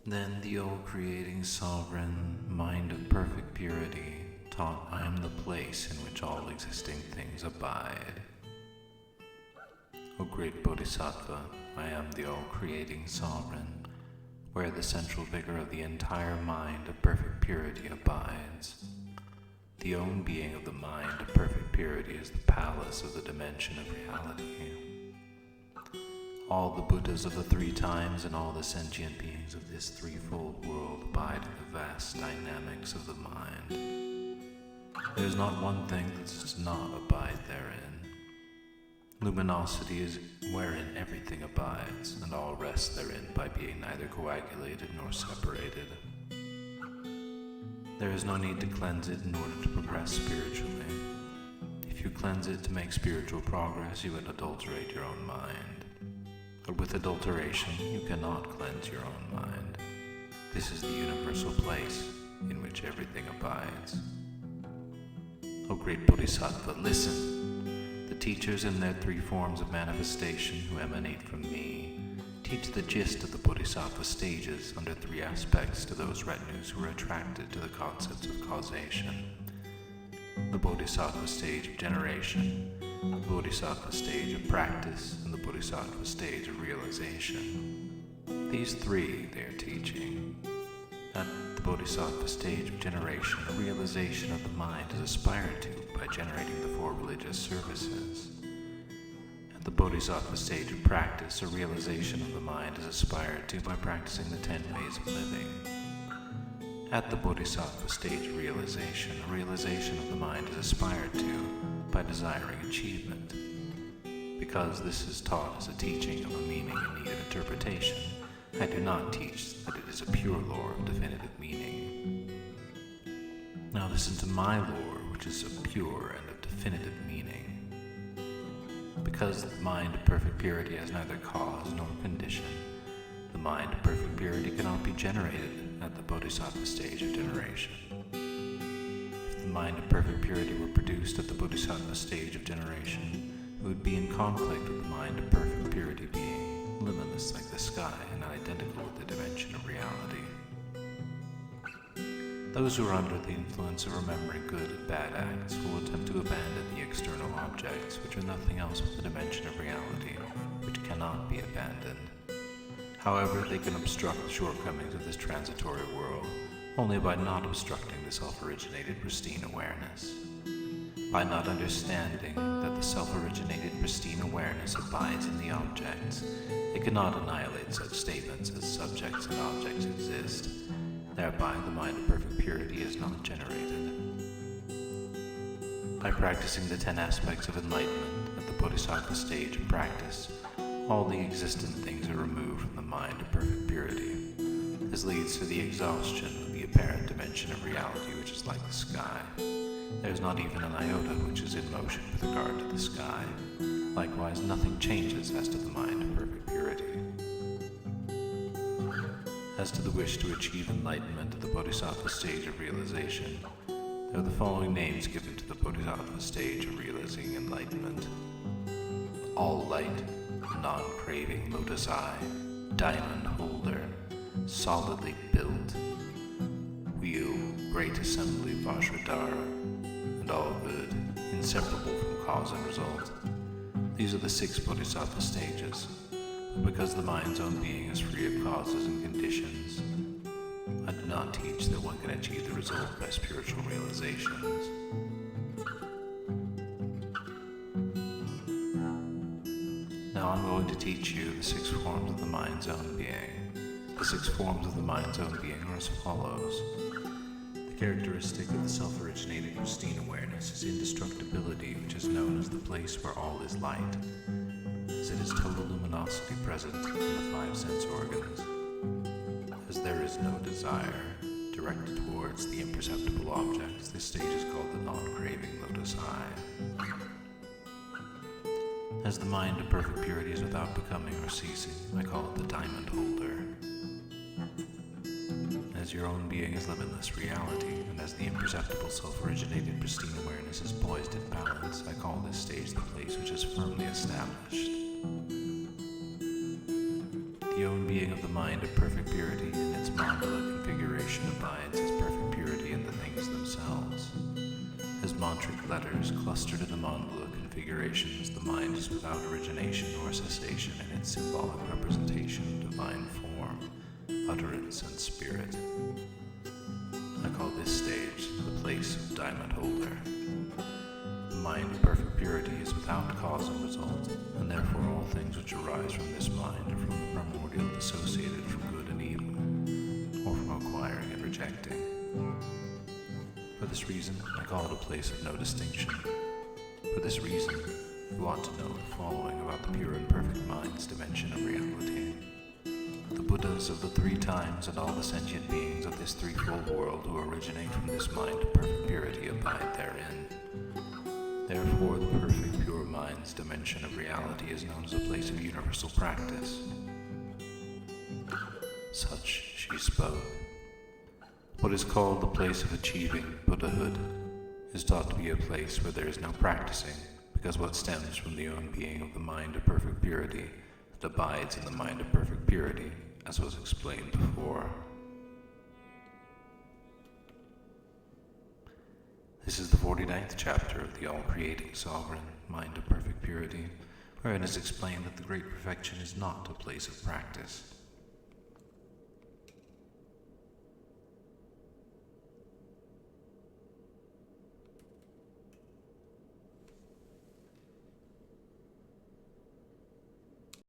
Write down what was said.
Then the all-creating sovereign mind of perfect purity taught I am the place in which all existing things abide. O great Bodhisattva, I am the all-creating sovereign, where the central vigor of the entire mind of perfect purity abides. The own being of the mind of perfect purity is the palace of the dimension of reality. All the Buddhas of the three times and all the sentient beings of this threefold world abide in the vast dynamics of the mind. There is not one thing that does not abide therein. Luminosity is wherein everything abides, and all rest therein by being neither coagulated nor separated. There is no need to cleanse it in order to progress spiritually. If you cleanse it to make spiritual progress, you would adulterate your own mind. But with adulteration, you cannot cleanse your own mind. This is the universal place in which everything abides. O great Bodhisattva, listen! The teachers in their three forms of manifestation who emanate from me teach the gist of the Bodhisattva stages under three aspects to those retinues who are attracted to the concepts of causation. The Bodhisattva stage of generation, the Bodhisattva stage of practice, and the Bodhisattva stage of realization. These three they are teaching. At the Bodhisattva stage of generation, a realization of the mind is aspired to by generating the four religious services. At the Bodhisattva stage of practice, a realization of the mind is aspired to by practicing the 10 ways of living. At the Bodhisattva stage of realization, a realization of the mind is aspired to by desiring achievement. Because this is taught as a teaching of a meaning in need of interpretation, I do not teach that it is a pure lore of definitive meaning. Now listen to my lore, which is of pure and of definitive meaning. Because the mind of perfect purity has neither cause nor condition, the mind of perfect purity cannot be generated at the Bodhisattva stage of generation. If the mind of perfect purity were produced at the Bodhisattva stage of generation, it would be in conflict with the mind of perfect purity being limitless like the sky and not identical with the dimension of reality. Those who are under the influence of remembering good and bad acts will attempt to abandon the external objects, which are nothing else but the dimension of reality, which cannot be abandoned. However, they can obstruct the shortcomings of this transitory world only by not obstructing the self-originated pristine awareness. By not understanding that the self-originated pristine awareness abides in the objects, it cannot annihilate such statements as subjects and objects exist. Thereby, the mind of perfect purity is not generated. By practicing the 10 aspects of enlightenment at the Bodhisattva stage of practice, all the existent things are removed from the mind of perfect purity. This leads to the exhaustion of the apparent dimension of reality, which is like the sky. There is not even an iota which is in motion with regard to the sky. Likewise, nothing changes as to the mind of perfect purity. As to the wish to achieve enlightenment at the Bodhisattva stage of realization, there are the following names given to the Bodhisattva stage of realizing enlightenment: all light, non-craving lotus eye, diamond holder, solidly built, wheel, great assembly Vajradhara, and all good, inseparable from cause and result. These are the 6 Bodhisattva stages. But because the mind's own being is free of causes and conditions, I do not teach that one can achieve the result by spiritual realizations. Now I'm going to teach you the 6 forms of the mind's own being. The 6 forms of the mind's own being are as follows. The characteristic of the self-originated pristine awareness is indestructibility, which is known as the place where all is light, as it is total luminosity present in the 5 sense organs. As there is no desire directed towards the imperceptible objects, this stage is called the non-craving lotus eye. As the mind of perfect purity is without becoming or ceasing, I call it the diamond holder. As your own being is limitless reality, and as the imperceptible self-originated pristine awareness is poised in balance, I call this stage the place which is firmly established. The own being of the mind of perfect purity in its mandala configuration abides as perfect purity in the things themselves. As mantric letters clustered in the mandala configurations, the mind is without origination or cessation in its symbolic representation of divine form, utterance, and spirit. I call this stage the place of diamond holder. The mind of perfect purity is without cause and result, and therefore all things which arise from this mind are from the primordial dissociated from good and evil, or from acquiring and rejecting. For this reason, I call it a place of no distinction. For this reason, you ought to know the following about the pure and perfect mind's dimension of reality. The Buddhas of the three times and all the sentient beings of this threefold world who originate from this mind of perfect purity abide therein. Therefore, the perfect pure mind's dimension of reality is known as a place of universal practice. Such she spoke. What is called the place of achieving Buddhahood is taught to be a place where there is no practicing, because what stems from the own being of the mind of perfect purity that abides in the mind of perfect purity, as was explained before. This is the 49th chapter of the all-creating sovereign mind of perfect purity, wherein is explained that the great perfection is not a place of practice,